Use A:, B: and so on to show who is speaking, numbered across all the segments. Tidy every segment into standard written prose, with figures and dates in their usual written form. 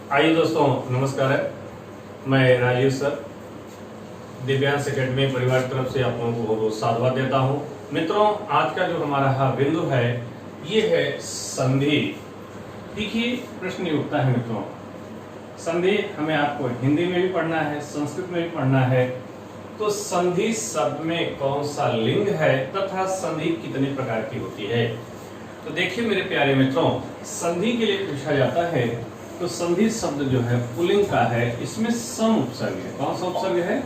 A: आइए दोस्तों, नमस्कार है। मैं राजीव सर, दिव्यांश एकेडमी परिवार की तरफ से आप लोगों को बहुत बहुत साधुवाद देता हूँ। मित्रों, आज का जो हमारा बिंदु है ये है संधि। देखिए, प्रश्न ये उठता है मित्रों, संधि हमें आपको हिंदी में भी पढ़ना है, संस्कृत में भी पढ़ना है। तो संधि शब्द में कौन सा लिंग है तथा संधि कितने प्रकार की होती है। तो देखिए मेरे प्यारे मित्रों, संधि के लिए पूछा जाता है तो संधि शब्द जो है पुल्लिंग का है, इसमें सम उपसर्ग है। कौन सा उपसर्ग है?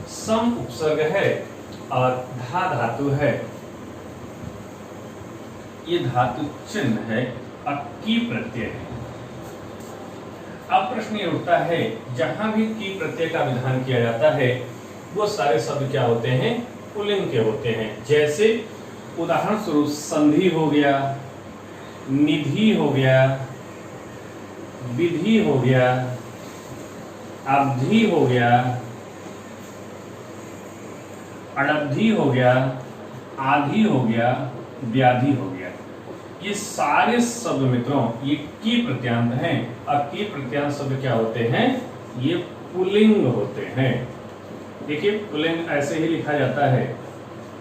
A: सम उपसर्ग है और धा धातु है, ये धातु चिन्ह है और की प्रत्यय है। अब प्रश्न ये उठता है, जहां भी की प्रत्यय का विधान किया जाता है वो सारे शब्द क्या होते हैं? पुल्लिंग के होते हैं। जैसे उदाहरण स्वरूप संधि हो गया, निधि हो गया, विधि हो गया, अवधि हो गया, अनवधि हो गया, आधि हो गया, व्याधि हो गया। ये सारे शब्द मित्रों ये की प्रत्यांत हैं और की प्रत्यांत शब्द क्या होते हैं? ये पुल्लिंग होते हैं। देखिए, पुल्लिंग ऐसे ही लिखा जाता है,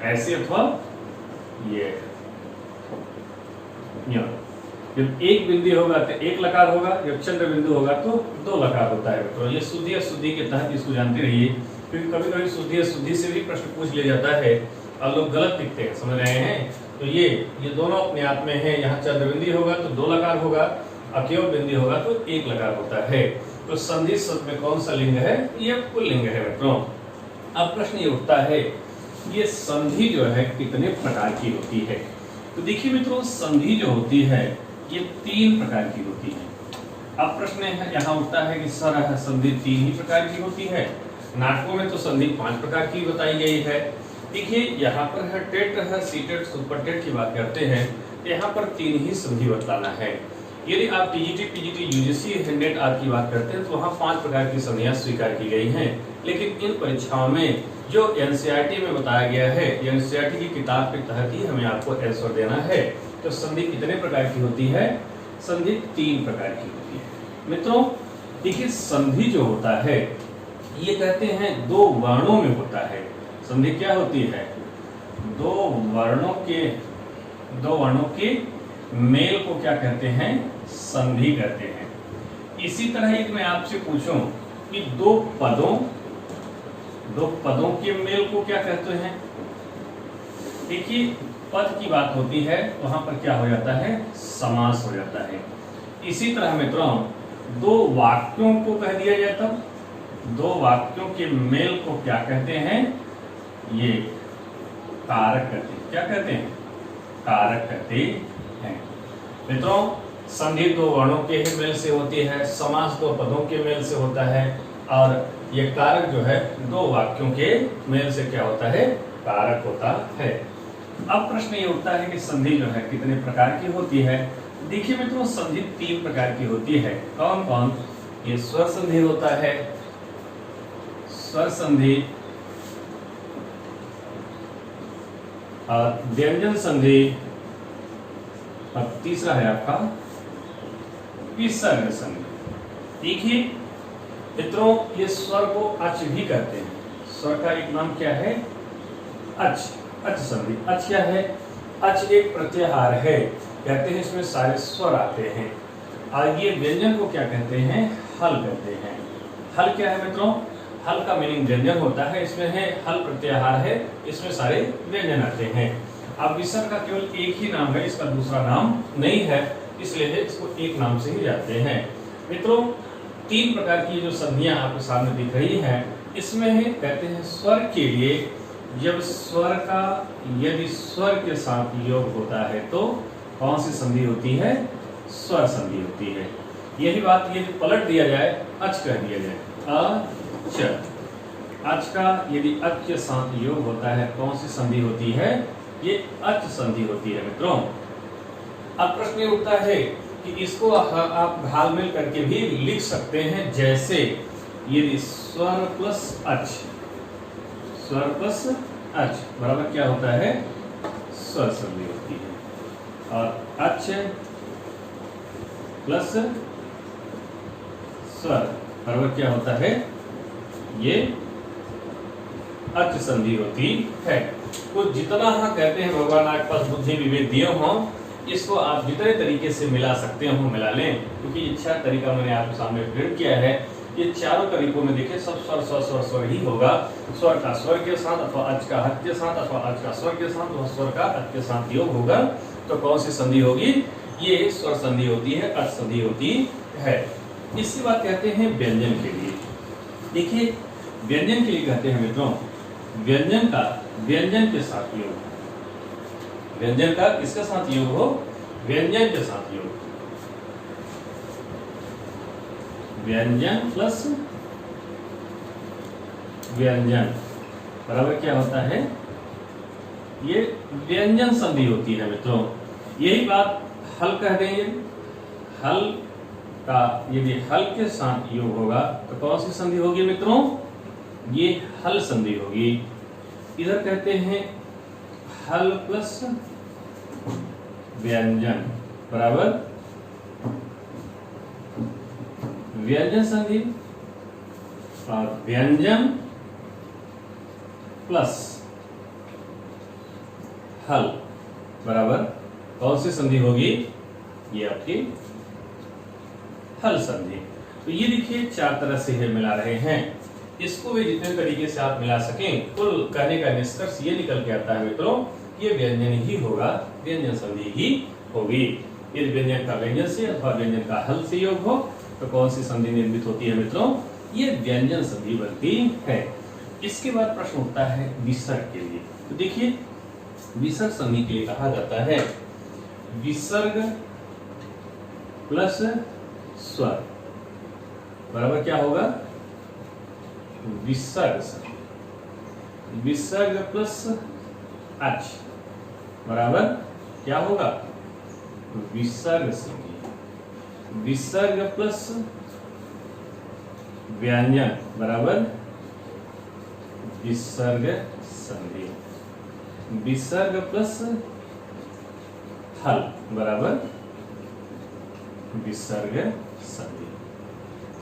A: ऐसे अथवा ये। जब एक बिंदु होगा तो एक लकार होगा, जब चंद्र बिंदु होगा तो दो लकार होता है। तो ये शुद्धि अशुद्धि के तहत इसको जानते रहिए, क्योंकि कभी कभी शुद्धि अशुद्धि से भी प्रश्न पूछ लिया जाता है और लोग गलत लिखते हैं, समझ रहे हैं? तो ये दोनों अपने आप में है। यहाँ चंद्र बिंदु होगा तो दो लकार होगा, अकेय बिंदु होगा तो एक लकार होता है। तो संधि शब्द में कौन सा लिंग है? ये पुल्लिंग है मित्रों। अब प्रश्न ये उठता है, ये संधि जो है कितने प्रकार की होती है? तो देखिए मित्रों, संधि जो होती है ये तीन प्रकार की होती है। अब प्रश्न यहाँ उठता है कि सर संधि तीन ही प्रकार की होती है, नाटकों में तो संधि 5 प्रकार की बताई गई है। देखिए, यहाँ पर है टेट है, सीटेट, सुपरटेट की बात करते हैं, यहाँ पर तीन ही संधि बताना है। यदि आप टीजीटी, पीजीटी, यूजीसी, नेट आदि की बात करते हैं तो वहाँ 5 प्रकार की संधियां स्वीकार की गई हैं। लेकिन इन परीक्षाओं में जो एनसीईआरटी में बताया गया है, एनसीईआरटी की किताब के तहत ही हमें आपको आंसर देना है। तो संधि कितने प्रकार की होती है? संधि 3 प्रकार की होती है। मित्रों देखिए, संधि जो होता है ये कहते हैं दो वर्णों में होता है। संधि क्या होती है? दो वर्णों के मेल को क्या कहते हैं? संधि कहते हैं। इसी तरह यदि मैं आपसे पूछूं कि दो पदों के मेल को क्या कहते हैं? देखिए, पद की बात होती है वहां पर क्या हो जाता है? समास हो जाता है। इसी तरह मित्रों, दो वाक्यों को कह दिया जाए तब दो वाक्यों के मेल को क्या कहते हैं? ये कारक कहते हैं। क्या कहते हैं? कारक कहते हैं। मित्रों, संधि दो वर्णों के ही मेल से होती है, समास दो पदों के मेल से होता है और ये कारक जो है दो वाक्यों के मेल से क्या होता है? कारक होता है। अब प्रश्न ये उठता है कि संधि जो है कितने प्रकार की होती है? देखिए मित्रों, संधि 3 प्रकार की होती है। कौन कौन? ये स्वर संधि होता है, स्वर संधि, और व्यंजन संधि, और तीसरा है आपका विसर्ग संधि। देखिए मित्रों, ये स्वर को अच भी कहते हैं। स्वर का एक नाम क्या है? अच। अच संधि। अच क्या है? अच एक प्रत्याहार है, कहते हैं इसमें सारे स्वर आते हैं। और ये व्यंजन को क्या कहते हैं? हल कहते हैं। हल क्या है मित्रों? हल का मीनिंग व्यंजन होता है, इसमें है हल प्रत्याहार है, इसमें सारे व्यंजन आते हैं। अब विसर्ग का केवल एक ही नाम है, इसका दूसरा नाम नहीं है, इसलिए इसको एक नाम से ही जानते हैं। मित्रों, 3 प्रकार की जो संधियां आपके सामने दिख रही हैं, इसमें है कहते हैं स्वर के लिए यदि स्वर के साथ योग होता है तो कौन सी संधि होती है? स्वर संधि होती है। यही बात यदि पलट दिया जाए, अच कह दिया जाए, अच, अच का यदि अच के साथ योग होता है कौन सी संधि होती है? ये अच संधि होती है मित्रों। अब प्रश्न ये उठता है कि इसको आप घालमेल करके भी लिख सकते हैं। जैसे यदि स्वर प्लस अच बराबर क्या होता है? स्वर संधि होती है। और अच प्लस स्वर बराबर क्या होता है, ये अच संधि होती है। तो जितना हाँ कहते हैं भगवान आपके पास बुद्धि विवेक दिए हों, इसको आप जितने तरीके से मिला सकते हो मिला लें, क्योंकि ये 6 तरीका मैंने आपके सामने प्रिंट किया है। ये चारों तरीकों में देखिए सब स्वर स्वर स्वर स्वर ही होगा। स्वर का स्वर के साथ अथवा अच का हच के साथ अथवा अच का स्वर के साथ अथवा स्वर का अच के साथ योग होगा। तो कौन सी संधि होगी, ये स्वर संधि होती है, अच संधि होती है। इसके बाद कहते हैं व्यंजन के लिए। देखिए व्यंजन के लिए कहते हैं मित्रों, व्यंजन का व्यंजन के साथ योग, व्यंजन का किसके साथ योग हो, व्यंजन के साथ योग, व्यंजन प्लस व्यंजन बराबर क्या होता है, ये व्यंजन संधि होती है मित्रों। यही बात हल कह देंगे, हल का यदि हल के साथ योग होगा तो कौन सी संधि होगी मित्रों, ये हल संधि होगी। इधर कहते हैं हल प्लस व्यंजन बराबर व्यंजन संधि, और व्यंजन प्लस हल बराबर कौन सी संधि होगी, ये आपकी हल संधि। तो ये देखिए 4 तरह से है मिला रहे हैं। इसको भी जितने तरीके से आप मिला सकें, कुल कहने का निष्कर्ष ये निकल के आता है मित्रों, ये व्यंजन ही होगा, व्यंजन संधि ही होगी। यदि व्यंजन का व्यंजन से अथवा व्यंजन का हल से योग हो तो कौन सी संधि निर्मित होती है मित्रों, ये व्यंजन संधि बनती है। इसके बाद प्रश्न उठता है विसर्ग के लिए। तो देखिए विसर्ग संधि के लिए कहा जाता है विसर्ग प्लस स्वर बराबर क्या होगा, विसर्ग संधि, विसर्ग प्लस अच बराबर क्या होगा, विसर्ग संधि, विसर्ग प्लस व्यंजन बराबर विसर्ग संधि, विसर्ग प्लस हल बराबर विसर्ग संधि।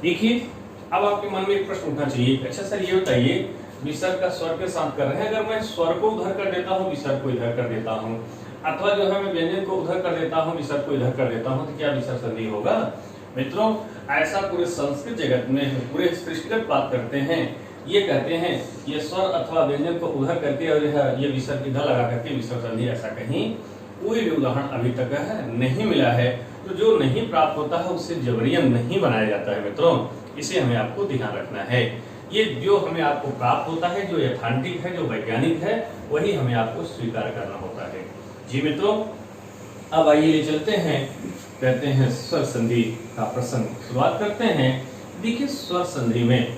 A: देखिए अब आपके मन में एक प्रश्न उठना चाहिए, अच्छा सर ये बताइए विसर्ग का स्वर के साथ कर रहे हैं, अगर मैं स्वर को उधर कर देता हूँ विसर्ग को इधर कर देता हूँ, अथवा जो है मैं व्यंजन को उधर कर देता हूँ विसर्ग को इधर कर देता हूँ, तो क्या विसर्ग संधि होगा मित्रों? ऐसा पूरे संस्कृत जगत में पूरे सृष्टिगत बात करते हैं, ये कहते हैं ये स्वर अथवा व्यंजन को उधर करके और ये विसर्ग इधर लगा करके विसर्ग संधि, ऐसा कहीं कोई भी उदाहरण अभी तक नहीं मिला है। तो जो नहीं प्राप्त होता है उससे जबरियन नहीं बनाया जाता है मित्रों, इसे हमें आपको ध्यान रखना है। ये जो हमें आपको प्राप्त होता है, जो यथांतिक है, जो वैज्ञानिक है, वही हमें आपको स्वीकार करना होता है। जी मित्रों अब आइए ले चलते हैं, कहते हैं स्वर संधि का प्रसंग शुरुआत करते हैं। देखिए स्वर संधि में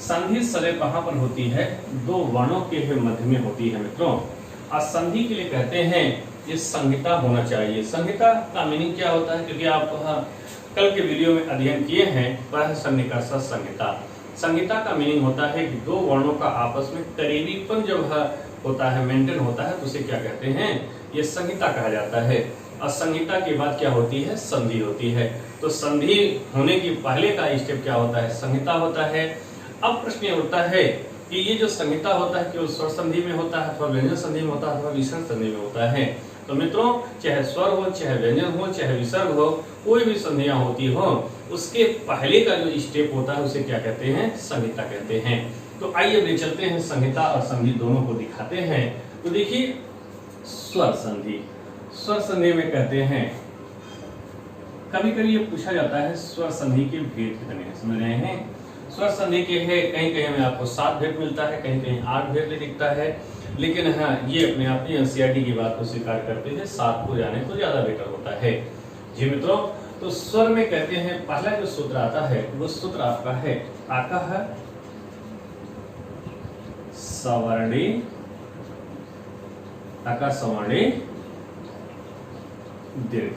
A: संधि सदैव कहाँ पर होती है, 2 वर्णों के मध्य में होती है मित्रों। और संधि के लिए कहते हैं ये संहिता होना चाहिए। संहिता का मीनिंग क्या होता है, क्योंकि आप कल के वीडियो में अध्ययन किए हैं प्राह सन्निकर्ष संहिता। संहिता का मीनिंग होता है कि 2 वर्णों का आपस में करीबीपन जब होता है, मेंटेन होता है, तो उसे क्या कहते हैं, ये संहिता कहा जाता है। और संहिता के बाद क्या होती है, संधि होती है। तो संधि होने की पहले का स्टेप क्या होता है, संहिता होता है। अब प्रश्न ये उठता है कि ये जो संहिता होता है केवल स्वर संधि में होता है अथवा व्यंजन संधि में होता है अथवा विसर्ग संधि में होता है। तो मित्रों चाहे स्वर हो, चाहे व्यंजन हो, चाहे विसर्ग हो, कोई भी संधियां होती हो, उसके पहले का जो स्टेप होता है उसे क्या कहते हैं, संहिता कहते हैं। तो आइए ले चलते हैं संहिता और संधि दोनों को दिखाते हैं। तो देखिए स्वर संधि, स्वर संधि में कहते हैं कभी कभी ये पूछा जाता है स्वर संधि के भेद कितने हैं, समझ रहे हैं। स्वर संधि के है कहीं कहीं में आपको 7 भेद मिलता है, कहीं कहीं 8 भेद दिखता है, लेकिन हाँ ये अपने आप में एनसीईआरटी की बात को स्वीकार करते हैं, 7 को जाने तो ज्यादा बेटर होता है। जी मित्रों तो स्वर में कहते हैं पहला जो सूत्र आता है वो सूत्र आपका है आकाह सवर्णे, आकाश सवर्णे दीर्घ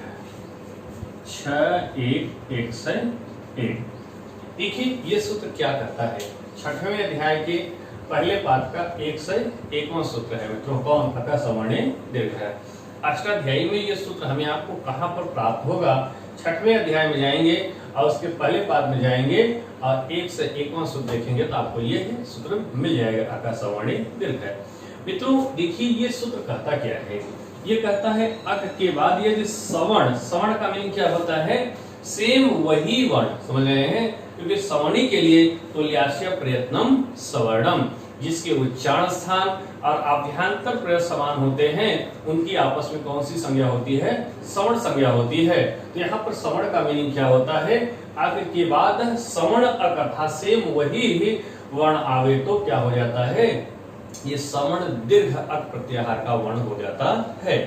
A: 6 1 1 से 1। देखिए ये सूत्र क्या करता है, 6वें अध्याय के पहले पाठ का 1 से 1वां सूत्र है मित्रों, कौन, आकाश सवर्णे दीर्घ है। अष्टाध्यायी में ये सूत्र हमें आपको कहां पर प्राप्त होगा, 6वें अध्याय में जाएंगे और उसके पहले पाद में जाएंगे और एक से एकवां सूत्र देखेंगे तो आपको ये सूत्र मिल जाएगा, अका सवर्णी दीर्घ है। मित्रों देखिए ये सूत्र कहता क्या है, ये कहता है अक के बाद यदि सवर्ण, सवर्ण का मीनिंग क्या होता है, सेम वही वर्ण, समझ रहे हैं, क्योंकि सवर्णी के लिए तुल्यास्य प्रयत्नम सवर्णम, जिसके उच्चारण स्थान और आभ्यंतर प्रयोग समान होते हैं उनकी आपस में कौन सी संज्ञा होती है, सवर्ण संज्ञा होती है। तो यहाँ पर सवर्ण का मीनिंग क्या होता है, अक के बाद सवर्ण अक अर्थात सेम वही वर्ण आवे तो क्या हो जाता है, ये सवर्ण दीर्घ अक प्रत्याहार का वर्ण हो जाता है।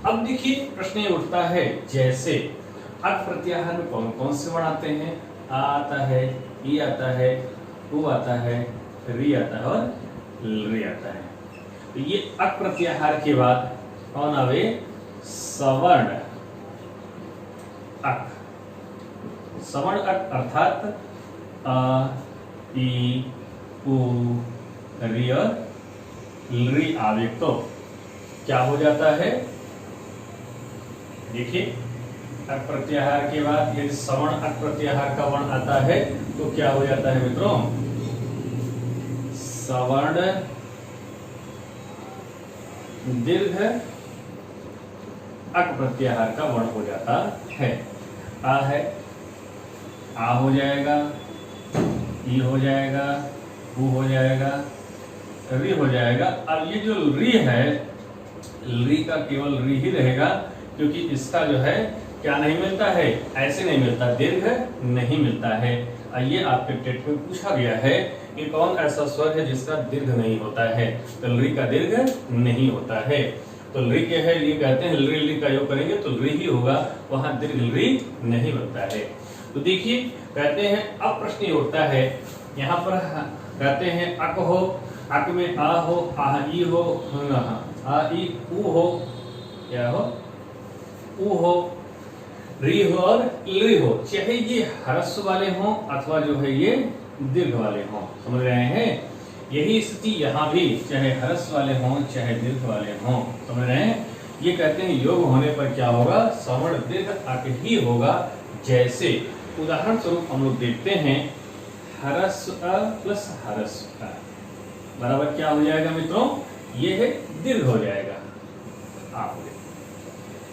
A: अब देखिए प्रश्न ये उठता है, जैसे अक प्रत्याहार में कौन कौन से वर्ण आते हैं, आ आता है, ई आता है, उ आता है, री आता है और री आता है। तो ये अक प्रत्याहार के बाद कौन आवे, सवर्ण अक, सवर्ण अक अर्थात आ, ई, उ, री और री आवे तो क्या हो जाता है, देखिए अक प्रत्याहार के बाद यदि सवर्ण अक प्रत्याहार का वर्ण आता है तो क्या हो जाता है मित्रों, सवर्ण दीर्घ अक प्रत्याहार का वर्ण हो जाता है। आ है, आ हो जाएगा, ई हो जाएगा, उ हो जाएगा, री हो जाएगा। अब ये जो री है, री का केवल री ही रहेगा, क्योंकि इसका जो है क्या नहीं मिलता है, ऐसे नहीं मिलता, दीर्घ नहीं मिलता है। ये आपके टेट में पूछा गया है कि कौन ऐसा स्वर है जिसका दीर्घ नहीं होता है, तो री का दीर्घ नहीं होता है। तो री के है, ये कहते हैं री ली का योग करेंगे तो री ही होगा, वहां दीर्घ री नहीं बनता है। तो देखिए कहते हैं, अब प्रश्न ये उठता है, यहाँ पर कहते हैं अक हो, अक में आ हो, आ ई हो, आ ई उ हो, क्या हो, उ हो, री हो और ली हो, चाहे ये ह्रस्व वाले हों अथवा जो है ये दीर्घ वाले हों, समझ रहे हैं। यही स्थिति यहाँ भी, चाहे ह्रस्व वाले हों चाहे दीर्घ वाले हों, समझ रहे हैं। ये कहते हैं योग होने पर क्या होगा, सवर्ण दीर्घ अक ही होगा। जैसे उदाहरण स्वरूप हम लोग देखते हैं, ह्रस्व अ प्लस ह्रस्व अ बराबर क्या हो जाएगा मित्रों, ये है दीर्घ हो जाएगा। आप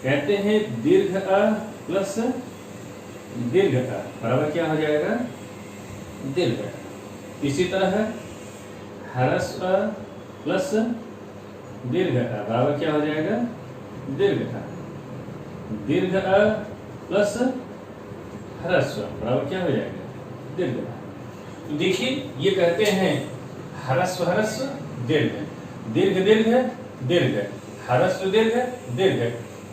A: कहते हैं दीर्घ अ प्लस दीर्घ अ बराबर क्या हो जाएगा, दीर्घ अ। इसी तरह ह्रस्व अ प्लस दीर्घ अ बराबर क्या हो जाएगा, दीर्घ अ। दीर्घ अ प्लस ह्रस्व बराबर क्या हो जाएगा, दीर्घ अ। तो देखिए ये कहते हैं ह्रस्व ह्रस्व दीर्घ, दीर्घ दीर्घ दीर्घ, ह्रस्व दीर्घ दीर्घ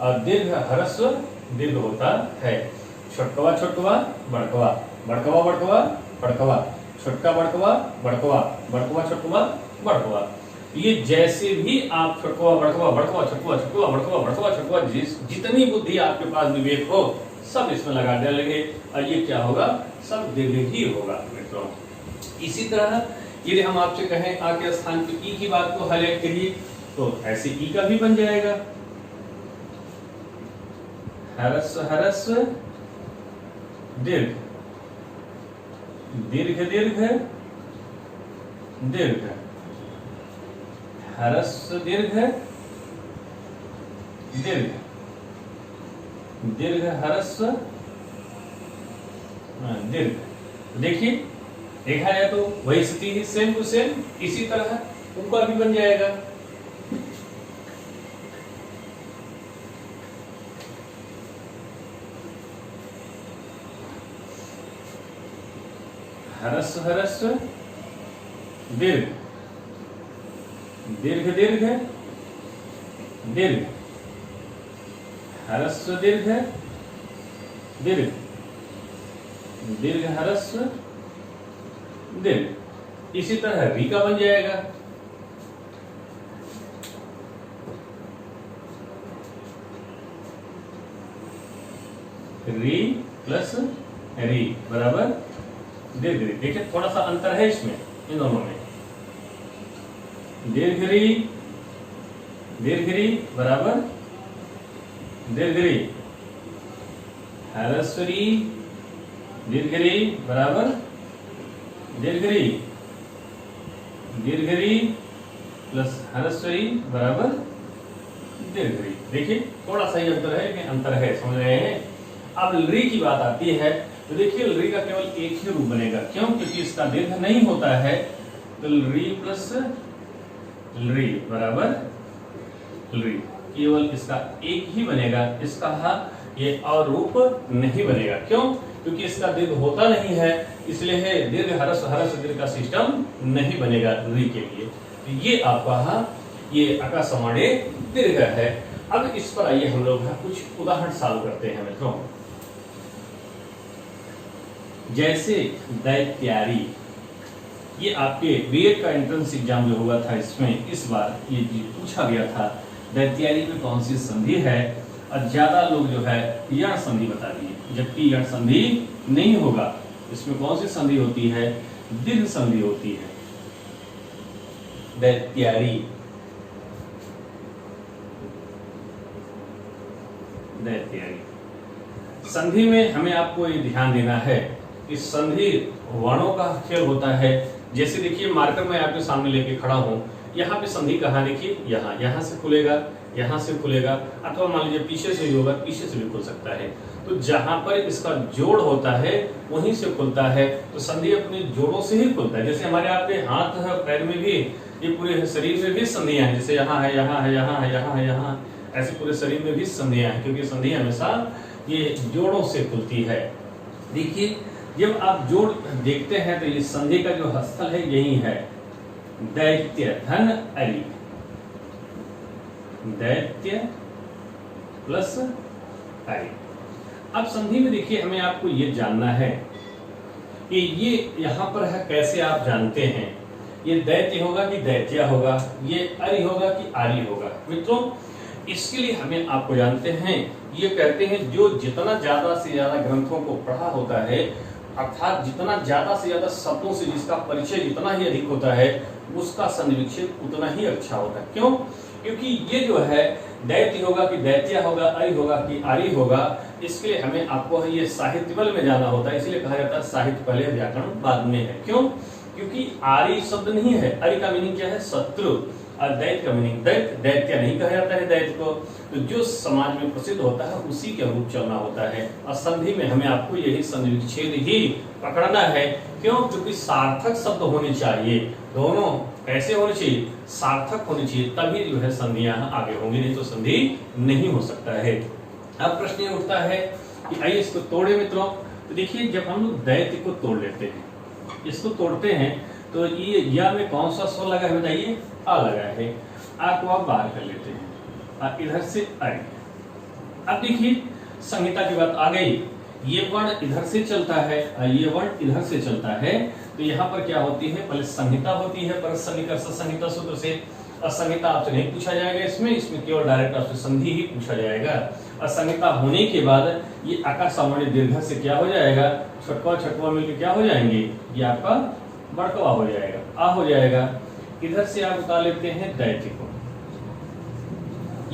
A: और दीर्घ ह्रस्व दीर्घ होता है। छोटकवा छोटकवा बड़कवा, बड़कवा बड़कवा बड़कवा, छोटका बड़कवा बड़कवा, बड़कवा छोटकवा बड़कवा। ये जैसे भी आप छोटकवा बड़कवा, बड़कवा छोटकवा, छोटकवा बड़कवा, बड़कवा छोटकवा, जितनी बुद्धि आपके पास विवेक हो सब इसमें लगा डालेंगे और ये क्या होगा, सब दीर्घ ही होगा मित्रों। इसी तरह यदि हम आपसे कहें आ के स्थान पे ई की बात को हाईलाइट करिए तो ऐसे ई का भी बन जाएगा, ह्रस्व ह्रस्व दीर्घ, दीर्घ दीर्घ दीर्घ, ह्रस्व दीर्घ दीर्घ, दीर्घ ह्रस्व दीर्घ। देखिए देखा जाए तो वही स्थिति ही सेम टू सेम, इसी तरह उनका भी बन जाएगा। ह्रस्व ह्रस्व दीर्घ, दीर्घ दीर्घ दीर्घ, ह्रस्व दीर्घ दीर्घ, दीर्घ ह्रस्व दीर्घ। इसी तरह री का बन जाएगा, री प्लस री बराबर दीर्घ री। देखिए थोड़ा सा अंतर है इसमें, इन दोनों में, दीर्घ री बराबर दीर्घ री, ह्रस्व री दीर्घ री बराबर दीर्घ री, दीर्घ री प्लस ह्रस्व री बराबर दीर्घ री। देखिए थोड़ा सा ही अंतर है, लेकिन अंतर है, समझ रहे हैं। अब री की बात आती है तो देखिए री का केवल एक ही रूप बनेगा, क्यों? क्योंकि इसका दीर्घ नहीं होता है, तो री प्लस री बराबर री, केवल इसका एक ही बनेगा, इसका ये और रूप नहीं बनेगा। क्यों? क्योंकि इसका दीर्घ होता नहीं है, इसलिए है दीर्घ ह्रस्व दीर्घ का सिस्टम नहीं बनेगा री के लिए। तो ये आपका ये आकाशवाणी दीर्घ है। अब इस पर आइए हम लोग कुछ उदाहरण सॉल्व करते हैं मित्रों। जैसे दैत्यारी, ये आपके बीएड का एंट्रेंस एग्जाम जो हुआ था इसमें इस बार ये पूछा गया था, दैत्यारी में कौन सी संधि है, और ज्यादा लोग जो है यण संधि बता दिए, जबकि यण संधि नहीं होगा। इसमें कौन सी संधि होती है? दीर्घ संधि होती है। दैत्यारी, दैत्यारी संधि में हमें आपको ये ध्यान देना है, इस संधि वर्णों का खेल होता है। जैसे देखिए मार्कर मैं आपके सामने लेके खड़ा हूं, यहाँ पे संधि कहाँ देखिए, यहाँ से खुलेगा, यहाँ से खुलेगा, अथवा मान लीजिए पीछे से भी होगा, पीछे से भी खुल सकता है। तो जहां पर इसका जोड़ होता है वहीं से खुलता है, तो संधि अपने जोड़ों से ही खुलता है। जैसे हमारे आपके हाथ है, पैर में भी, ये पूरे शरीर में भी संधियां हैं, जैसे यहाँ है, यहाँ है, यहाँ है, यहाँ है, यहाँ, ऐसे पूरे शरीर में भी संधियां हैं, क्योंकि संधि हमेशा ये जोड़ों से खुलती है। देखिए जब आप जोड़ देखते हैं तो ये संधि का जो स्थल है यही है, दैत्य धन अरि, दैत्य प्लस अरि। अब संधि में देखिए हमें आपको ये जानना है कि ये यहाँ पर है, कैसे आप जानते हैं ये दैत्य होगा कि दैत्या होगा, ये अरि होगा कि आर्य होगा। मित्रों इसके लिए हमें आपको जानते हैं, ये कहते हैं जो जितना ज्यादा से ज्यादा ग्रंथों को पढ़ा होता है, अर्थात जितना ज्यादा से ज्यादा शब्दों से जिसका परिचय जितना ही अधिक होता है, उसका संधिविच्छेद उतना ही अच्छा होता है। क्यों? क्योंकि ये जो है दैत्य होगा कि दैत्या होगा, अरि होगा कि आर्य होगा, इसके लिए हमें आपको ये साहित्य बल में जाना होता है। इसलिए कहा जाता है साहित्य पहले व्याकरण बाद में है। क्यों? क्योंकि आर्य शब्द नहीं है, अरि का मीनिंग क्या है? शत्रु, और दैत्य का मीनिंग दैत्य नहीं कहा जाता है दैत्य को। तो जो समाज में प्रसिद्ध होता है उसी के अनुरूप चलना होता है, और संधि में हमें आपको यही संधि विच्छेद ही पकड़ना है। क्यों? क्योंकि सार्थक शब्द होने चाहिए, दोनों कैसे होने चाहिए? सार्थक होने चाहिए, तभी जो है संधियां आगे होंगी, नहीं तो संधि नहीं हो सकता है। अब प्रश्न ये उठता है कि आइए इसको तोड़े मित्रों। तो देखिए जब हम लोग दैत्य को तोड़ लेते हैं, इसको तोड़ते हैं, तो ये या में कौन सा स्वर लगा है बताइए? आ लगा है। आ को आप बाहर कर लेते हैं, और इधर से आई। अब देखिए संहिता की बात आ गई, ये वर्ण इधर से चलता है और ये वर्ण इधर से चलता है, तो यहाँ पर क्या होती है? पहले संहिता होती है, परत सन्निकर्ष संहिता सूत्र से। और संहिता आपसे नहीं पूछा जाएगा, इसमें केवल डायरेक्ट आपसे संधि ही पूछा जाएगा। और संहिता होने के बाद ये आकार सामान्य दीर्घ से क्या हो जाएगा? छठवा मिलकर क्या हो जाएंगे? ये आपका बड़कवा हो जाएगा, आ हो जाएगा। इधर से आप उतार लेते हैं दैत्य को।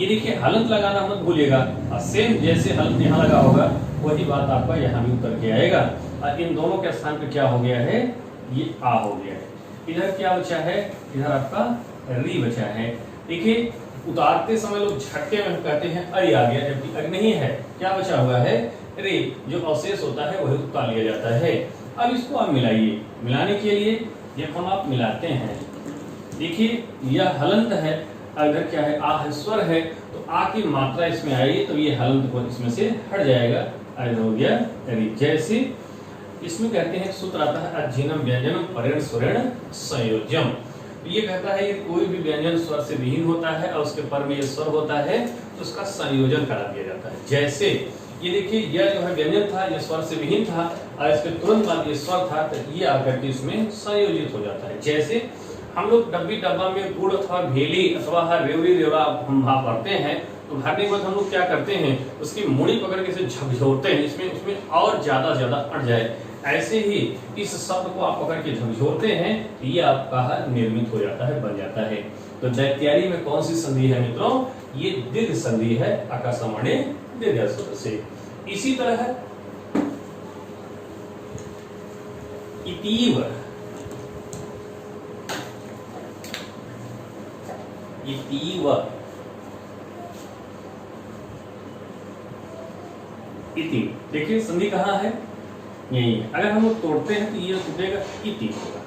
A: ये देखिए हलंत लगाना मत भूलिएगा, और सेम जैसे हलंत यहाँ लगा होगा वही बात आपका यहाँ भी उतर के आएगा। और इन दोनों के स्थान पे क्या हो गया है? ये आ हो गया है। इधर क्या बचा है? इधर आपका री बचा है। देखिए उतारते समय लोग झटके में कहते हैं अरि आ गया, जबकि अरि नहीं है, क्या बचा हुआ है? रे। जो अवशेष होता है वही उतार लिया जाता है। अब इसको आप मिलाइए। मिलाने के लिए जब हम आप मिलाते हैं, देखिए यह हलंत है, अगर क्या है? आ है, स्वर है, तो आ की मात्रा इसमें आई तो ये हलंत को इसमें से हट जाएगा, अरे हो गया अरि। जैसे इसमें कहते हैं सूत्र आता है अज्जीनम व्यंजनम परेण स्वरेण संयोज्यम। ये कहता है ये कोई भी व्यंजन स्वर से विहीन होता है और उसके पर में ये स्वर होता है तो उसका संयोजन करा दिया जाता है। जैसे ये देखिए यह जो है व्यंजन था, ये स्वर से विहीन था, और इसके तुरंत बाद ये स्वर था, तो ये आकर के इसमें संयोजित हो जाता है। जैसे हम लोग डब्बा में गुड़ अथवा भेली अथवा रेवड़ी रेवड़ा हम भरते हैं, तो भरने के बाद हम लोग क्या करते हैं? उसकी मुड़ी पकड़ के इसे झकझोरते हैं, इसमें उसमें और ज्यादा अट जाए। ऐसे ही इस शब्द को आप पकड़ के झकझोरते हैं, ये आपका निर्मित हो जाता है, बन जाता है। तो दैत्यारी में कौन सी संधि है मित्रों? ये दीर्घ संधि है, आकाशवाणी दीर्घ सूत्र से। इसी तरह इतीव, इतीव, इति। देखिए संधि कहाँ है, यही है। अगर हम लोग तोड़ते हैं तो ये टूटेगा इति होगा।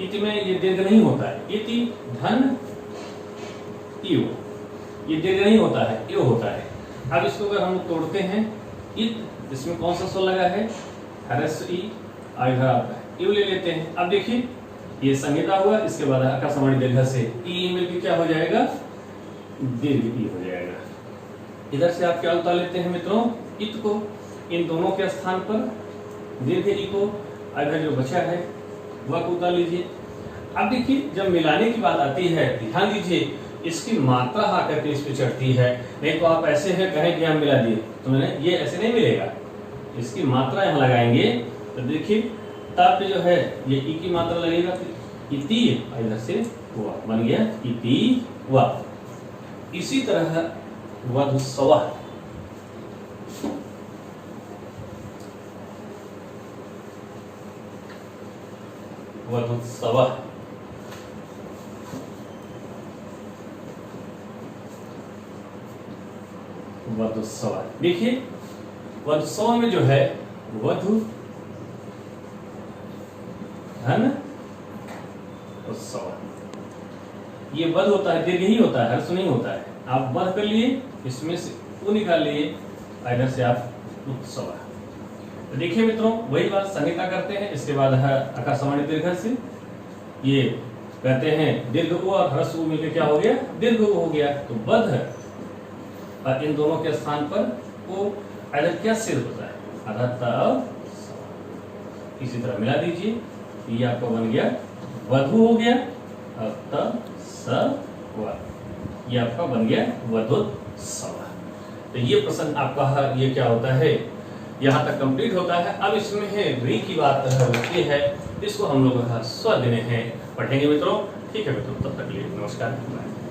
A: इति में ये दीर्घ नहीं होता है, इति धन इव, ये दीर्घ नहीं होता है, इव होता है। अब इसको अगर हम लोग तोड़ते हैं, इत, इसमें कौन सा स्वर लगा है, ह्रस्व ई, इधर आता है इव ले लेते हैं। अब देखिए ये संहिता हुआ, इसके बाद आकाशवाणी दीर्घ से ई मिलकर क्या हो जाएगा, दीर्घ ई हो जाएगा। इधर से आप क्या उतार लेते हैं मित्रों, इत को, इन दोनों के स्थान पर दीर्घ ई को, इधर जो बचा है वह को उतार लीजिए। अब देखिए जब मिलाने की बात आती है, ध्यान दीजिए इसकी मात्रा आकर के इस पे चढ़ती है। नहीं तो आप ऐसे है कहें कि हम मिला दिए, तो मैंने ये ऐसे नहीं मिलेगा, इसकी मात्रा यहाँ लगाएंगे तो देखिए तब जो है ये ई की मात्रा लगेगा, तो इति इधर से हुआ, बन गया इति वा। इसी तरह वधुस्वा, वधुस्वा, वधुस्वा। देखिए वधुस्वा में जो है वधु धन उत्सव, ये वध होता है, दीर्घ ही होता है, हर्ष नहीं होता है। आप वध कर लिए, इसमें से वो निकाल लिए, इधर से आप उत्सव। तो देखिए मित्रों वही बात संहिता करते हैं, इसके बाद आकाशवाणी दीर्घ से ये कहते हैं दीर्घ उ और ह्रस्व उ मिलकर क्या हो गया, दीर्घ उ हो गया। तो वध और इन दोनों के स्थान पर वो इधर क्या सिर होता है, अधः। इसी तरह मिला दीजिए, ये आपका बन गया वधु हो गया, अब ये आपका बन गया वधुस्वा। तो ये प्रश्न आपका ये क्या होता है, यहाँ तक कंप्लीट होता है। अब इसमें है री की बात होती है, इसको हम लोग स्व देने हैं, पढ़ेंगे मित्रों। ठीक है मित्रों, तब तक के लिए नमस्कार।